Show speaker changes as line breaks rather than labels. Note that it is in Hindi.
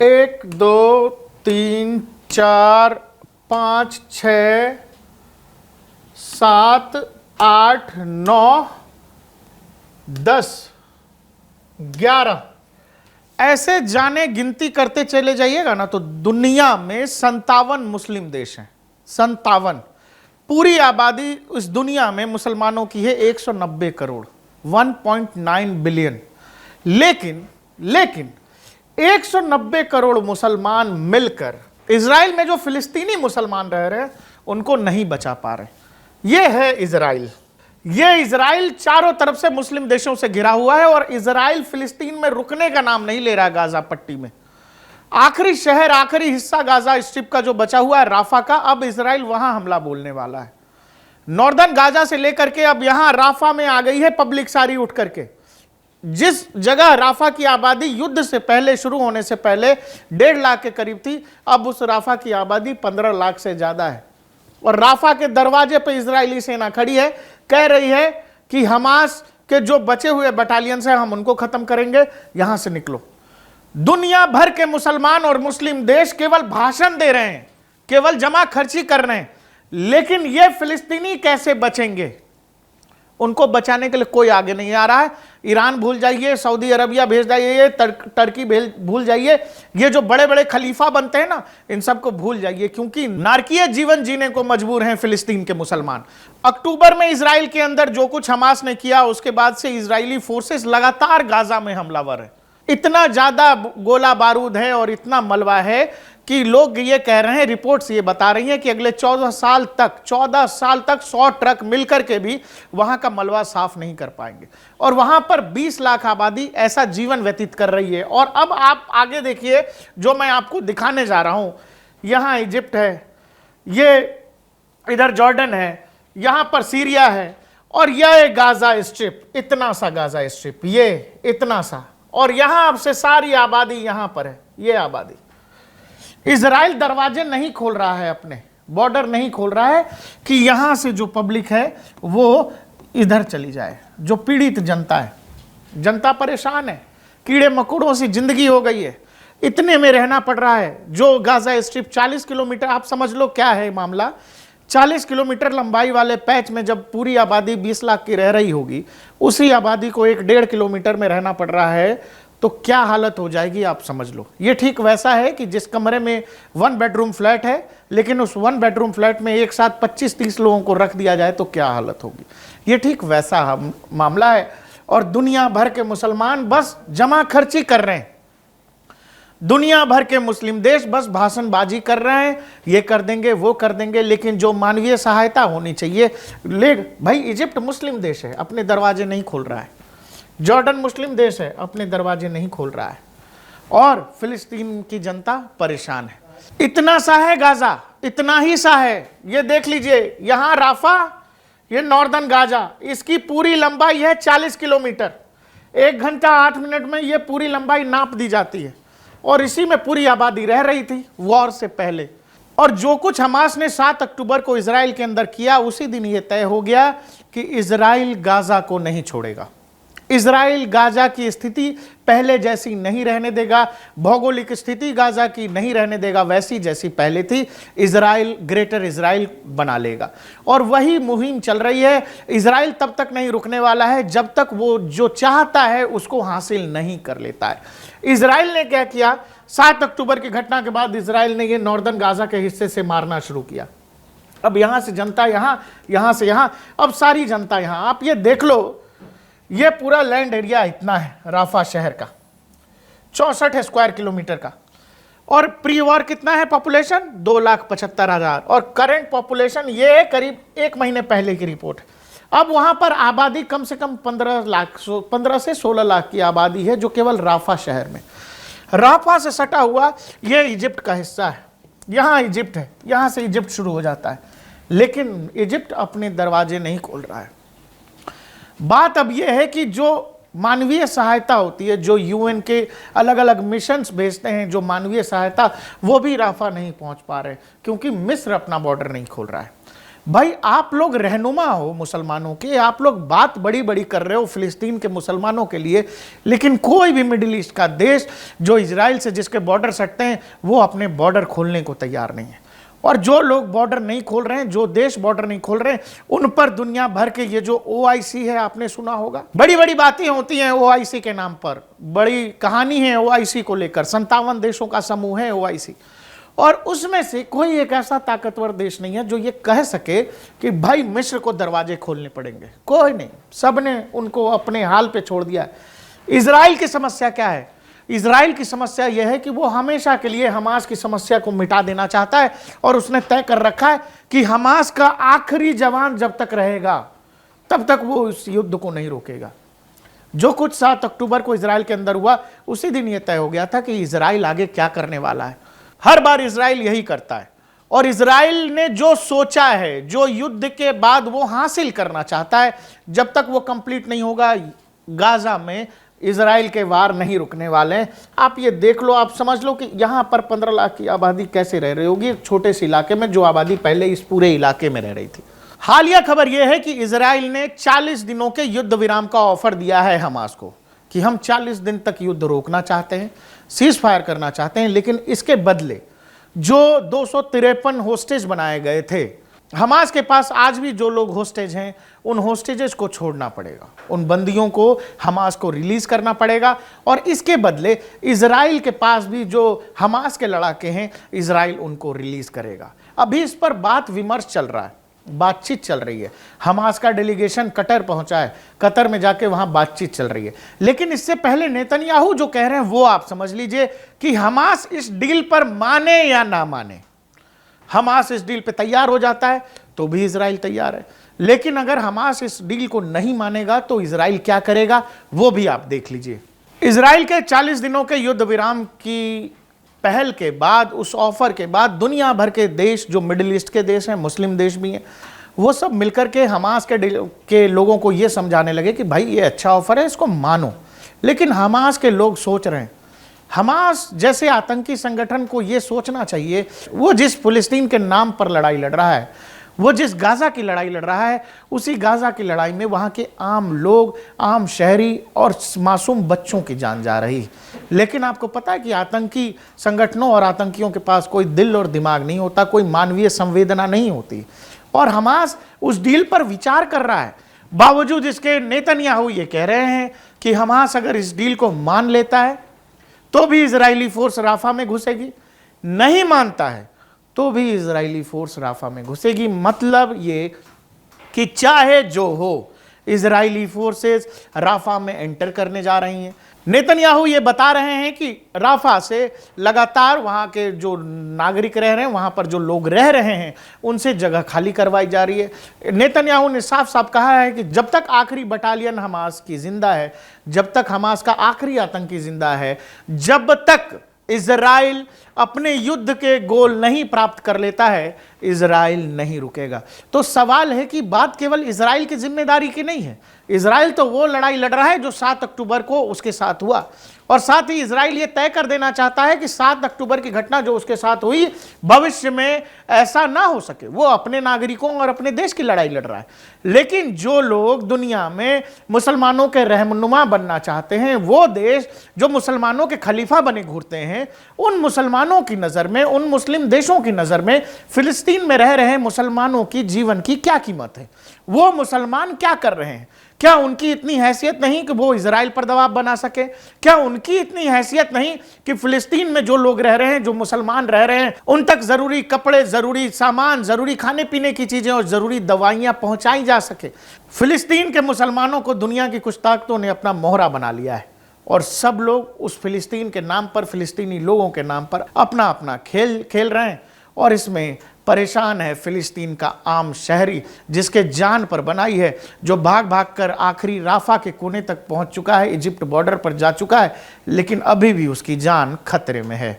1 2 3 4 5 6 7 8 9 10 11 ऐसे जाने गिनती करते चले जाइएगा ना तो दुनिया में 57 मुस्लिम देश हैं। 57। पूरी आबादी इस दुनिया में मुसलमानों की है 190 करोड़, 1.9 बिलियन। लेकिन 190 करोड़ मुसलमान मिलकर इजराइल में जो फिलिस्तीनी मुसलमान रह रहे हैं उनको नहीं बचा पा रहे। ये है इजराइल। ये इजराइल चारों तरफ से मुस्लिम देशों से घिरा हुआ है और इजराइल फिलिस्तीन में रुकने का नाम नहीं ले रहा। गाजा पट्टी में आखिरी शहर, आखिरी हिस्सा गाजा स्ट्रिप का जो बचा हुआ है राफा का, अब इजराइल वहां हमला बोलने वाला है। नॉर्दर्न गाजा से लेकर के अब यहां राफा में आ गई है पब्लिक सारी उठ करके। जिस जगह राफा की आबादी युद्ध से पहले, शुरू होने से पहले 1.5 लाख के करीब थी, अब उस राफा की आबादी 15 लाख से ज्यादा है। और राफा के दरवाजे पर इजरायली सेना खड़ी है, कह रही है कि हमास के जो बचे हुए बटालियन हैं हम उनको खत्म करेंगे, यहां से निकलो। दुनिया भर के मुसलमान और मुस्लिम देश केवल भाषण दे रहे हैं, केवल जमा खर्ची कर रहे हैं, लेकिन ये फिलिस्तीनी कैसे बचेंगे? उनको बचाने के लिए कोई आगे नहीं आ रहा है। ईरान भूल जाइए, सऊदी अरबिया भेज जाइए, टर्की भूल जाइए, ये जो बड़े बड़े खलीफा बनते हैं ना, इन सबको भूल जाइए, क्योंकि नारकीय जीवन जीने को मजबूर हैं फिलिस्तीन के मुसलमान। अक्टूबर में इजराइल के अंदर जो कुछ हमास ने किया, उसके बाद से इजरायली फोर्सेस लगातार गाजा में हमलावर है। इतना ज्यादा गोला बारूद है और इतना मलबा है कि लोग ये कह रहे हैं, रिपोर्ट्स ये बता रही हैं कि अगले 14 साल तक 100 ट्रक मिलकर के भी वहां का मलबा साफ नहीं कर पाएंगे। और वहां पर 20 लाख आबादी ऐसा जीवन व्यतीत कर रही है। और अब आप आगे देखिए, जो मैं आपको दिखाने जा रहा हूं, यहां इजिप्ट है, ये इधर जॉर्डन है, यहां पर सीरिया है, और यह गाजा स्ट्रिप, इतना सा गाजा स्ट्रिप, ये इतना सा, और यहां अब से सारी आबादी यहां पर है। ये आबादी, इजराइल दरवाजे नहीं खोल रहा है, अपने बॉर्डर नहीं खोल रहा है कि यहां से जो पब्लिक है वो इधर चली जाए। जो पीड़ित जनता है, जनता परेशान है, कीड़े मकोड़ों से जिंदगी हो गई है, इतने में रहना पड़ रहा है। जो गाजा स्ट्रिप 40 किलोमीटर, आप समझ लो क्या है मामला, 40 किलोमीटर लंबाई वाले पैच में जब पूरी आबादी 20 लाख की रह रही होगी, उसी आबादी को 1.5 किलोमीटर में रहना पड़ रहा है, तो क्या हालत हो जाएगी आप समझ लो। ये ठीक वैसा है कि जिस कमरे में 1 बेडरूम फ्लैट है, लेकिन उस 1 बेडरूम फ्लैट में एक साथ 25-30 लोगों को रख दिया जाए तो क्या हालत होगी। ये ठीक वैसा मामला है। और दुनिया भर के मुसलमान बस जमा खर्ची कर रहे हैं, दुनिया भर के मुस्लिम देश बस भाषणबाजी कर रहे हैं, ये कर देंगे वो कर देंगे, लेकिन जो मानवीय सहायता होनी चाहिए, ले भाई, इजिप्ट मुस्लिम देश है, अपने दरवाजे नहीं खोल रहा है। जॉर्डन मुस्लिम देश है, अपने दरवाजे नहीं खोल रहा है, और फिलिस्तीन की जनता परेशान है। इतना सा है गाजा, इतना ही सा है। ये देख लीजिए, यहां राफा, ये नॉर्दर्न गाजा, इसकी पूरी लंबाई है 40 किलोमीटर। 1 घंटा 8 मिनट में ये पूरी लंबाई नाप दी जाती है, और इसी में पूरी आबादी रह रही थी वॉर से पहले। और जो कुछ हमास ने 7 अक्टूबर को इजराइल के अंदर किया, उसी दिन ये तय हो गया कि इजराइल गाजा को नहीं छोड़ेगा। इजराइल गाजा की स्थिति पहले जैसी नहीं रहने देगा, भौगोलिक स्थिति गाजा की नहीं रहने देगा वैसी जैसी पहले थी। इजराइल ग्रेटर इजराइल बना लेगा, और वही मुहिम चल रही है। इजराइल तब तक नहीं रुकने वाला है जब तक वो जो चाहता है उसको हासिल नहीं कर लेता है। इजराइल ने क्या किया, 7 अक्टूबर की घटना के बाद इजराइल ने ये नॉर्दर्न गाजा के हिस्से से मारना शुरू किया। अब यहां से जनता यहां, यहां से यहां, अब सारी जनता यहां। आप ये देख लो, ये पूरा लैंड एरिया इतना है राफा शहर का, 64 स्क्वायर किलोमीटर का, और प्री वॉर कितना है पॉपुलेशन, 2,75,000, और करंट पॉपुलेशन ये करीब 1 महीने पहले की रिपोर्ट है। अब वहां पर आबादी कम से कम 15 से 16 लाख की आबादी है, जो केवल राफा शहर में। राफा से सटा हुआ ये इजिप्ट का हिस्सा है, यहां इजिप्ट है, यहां से इजिप्ट शुरू हो जाता है, लेकिन इजिप्ट अपने दरवाजे नहीं खोल रहा है। बात अब यह है कि जो मानवीय सहायता होती है, जो यूएन के अलग अलग मिशंस भेजते हैं, जो मानवीय सहायता, वो भी राफा नहीं पहुंच पा रहे, क्योंकि मिस्र अपना बॉर्डर नहीं खोल रहा है। भाई आप लोग रहनुमा हो मुसलमानों के, आप लोग बात बड़ी बड़ी कर रहे हो फिलिस्तीन के मुसलमानों के लिए, लेकिन कोई भी मिडिल ईस्ट का देश जो इजराइल से जिसके बॉर्डर सटते हैं वो अपने बॉर्डर खोलने को तैयार नहीं है। और जो लोग बॉर्डर नहीं खोल रहे हैं, जो देश बॉर्डर नहीं खोल रहे हैं, उन पर दुनिया भर के ये जो ओआईसी है, आपने सुना होगा, बड़ी बड़ी बातें होती हैं ओआईसी के नाम पर, बड़ी कहानी है ओआईसी को लेकर। 57 देशों का समूह है ओआईसी, और उसमें से कोई एक ऐसा ताकतवर देश नहीं है जो ये कह सके कि भाई मिस्र को दरवाजे खोलने पड़ेंगे। कोई नहीं, सबने उनको अपने हाल पे छोड़ दिया है। इजराइल की समस्या क्या है? इजराइल की समस्या यह है कि वो हमेशा के लिए हमास की समस्या को मिटा देना चाहता है, और उसने तय कर रखा है कि हमास का आखिरी जवान जब तक रहेगा तब तक वो इस युद्ध को नहीं रोकेगा। जो कुछ 7 अक्टूबर को इजराइल के अंदर हुआ, उसी दिन यह तय हो गया था कि इजराइल आगे क्या करने वाला है। हर बार इजराइल यही करता है, और इजराइल ने जो सोचा है, जो युद्ध के बाद वो हासिल करना चाहता है, जब तक वो कंप्लीट नहीं होगा, गाजा में इजराइल के वार नहीं रुकने वाले हैं। आप ये देख लो, आप समझ लो कि यहां पर 15 लाख की आबादी कैसे रह रही होगी एक छोटे से इलाके में, जो आबादी पहले इस पूरे इलाके में रह रही थी। हालिया खबर यह है कि इजराइल ने 40 दिनों के युद्ध विराम का ऑफर दिया है हमास को, कि हम 40 दिन तक युद्ध रोकना चाहते हैं, सीज फायर करना चाहते हैं, लेकिन इसके बदले जो 253 होस्टेज बनाए गए थे, हमास के पास आज भी जो लोग होस्टेज हैं, उन होस्टेजेस को छोड़ना पड़ेगा, उन बंदियों को हमास को रिलीज करना पड़ेगा, और इसके बदले इजराइल के पास भी जो हमास के लड़ाके हैं, इजराइल उनको रिलीज करेगा। अभी इस पर बात विमर्श चल रहा है, बातचीत चल रही है। हमास का डेलीगेशन कतर पहुंचा है, कतर में जाके वहां बातचीत चल रही है। लेकिन इससे पहले नेतन्याहू जो कह रहे हैं वो आप समझ लीजिए कि हमास इस डील पर माने या ना माने, हमास इस डील पे तैयार हो जाता है तो भी इजराइल तैयार है, लेकिन अगर हमास इस डील को नहीं मानेगा तो इजराइल क्या करेगा वो भी आप देख लीजिए। इजराइल के 40 दिनों के युद्ध विराम की पहल के बाद, उस ऑफर के बाद, दुनिया भर के देश जो मिडिल ईस्ट के देश हैं, मुस्लिम देश भी हैं, वो सब मिलकर के हमास के लोगों को ये समझाने लगे कि भाई ये अच्छा ऑफर है, इसको मानो। लेकिन हमास के लोग सोच रहे हैं, हमास जैसे आतंकी संगठन को ये सोचना चाहिए, वो जिस फिलिस्तीन के नाम पर लड़ाई लड़ रहा है, वो जिस गाजा की लड़ाई लड़ रहा है, उसी गाजा की लड़ाई में वहाँ के आम लोग, आम शहरी और मासूम बच्चों की जान जा रही। लेकिन आपको पता है कि आतंकी संगठनों और आतंकियों के पास कोई दिल और दिमाग नहीं होता, कोई मानवीय संवेदना नहीं होती, और हमास उस डील पर विचार कर रहा है। बावजूद इसके नेतन्याहू ये कह रहे हैं कि हमास अगर इस डील को मान लेता है तो भी इजरायली फोर्स राफा में घुसेगी, नहीं मानता है तो भी इजरायली फोर्स राफा में घुसेगी। मतलब ये कि चाहे जो हो, इजरायली फोर्सेस राफा में एंटर करने जा रही हैं। नेतन्याहू ये बता रहे हैं कि राफा से लगातार वहां के जो नागरिक रह रहे हैं, वहां पर जो लोग रह रहे हैं, उनसे जगह खाली करवाई जा रही है। नेतन्याहू ने साफ साफ कहा है कि जब तक आखिरी बटालियन हमास की जिंदा है, जब तक हमास का आखिरी आतंकी जिंदा है, जब तक इजराइल अपने युद्ध के गोल नहीं प्राप्त कर लेता है, इजराइल नहीं रुकेगा। तो सवाल है कि बात केवल इजराइल की जिम्मेदारी की नहीं है। इजराइल तो वो लड़ाई लड़ रहा है जो 7 अक्टूबर को उसके साथ हुआ, और साथ ही इजराइल ये तय कर देना चाहता है कि 7 अक्टूबर की घटना जो उसके साथ हुई, भविष्य में ऐसा ना हो सके। वो अपने नागरिकों और अपने देश की लड़ाई लड़ रहा है। लेकिन जो लोग दुनिया में मुसलमानों के रहनुमा बनना चाहते हैं, वो देश जो मुसलमानों के खलीफा बने घूरते हैं, उन मुसलमानों की नज़र में, उन मुस्लिम देशों की नज़र में फिलिस्तीन में रह रहे मुसलमानों की जीवन की क्या कीमत है? वो मुसलमान क्या कर रहे हैं? क्या उनकी इतनी हैसियत नहीं कि वो इजराइल पर दबाव बना सके? क्या उनकी इतनी हैसियत नहीं कि फिलिस्तीन में जो लोग रह रहे हैं, जो मुसलमान रह रहे हैं, उन तक जरूरी कपड़े, जरूरी सामान, जरूरी खाने पीने की चीजें और जरूरी दवाइयां पहुंचाई जा सके? फिलिस्तीन के मुसलमानों को दुनिया की कुछ ताकतों ने अपना मोहरा बना लिया है, और सब लोग उस फिलिस्तीन के नाम पर, फिलिस्तीनी लोगों के नाम पर अपना अपना खेल खेल रहे हैं। और इसमें परेशान है फिलिस्तीन का आम शहरी, जिसके जान पर बनाई है, जो भाग भाग कर आखिरी राफा के कोने तक पहुंच चुका है, इजिप्ट बॉर्डर पर जा चुका है, लेकिन अभी भी उसकी जान खतरे में है।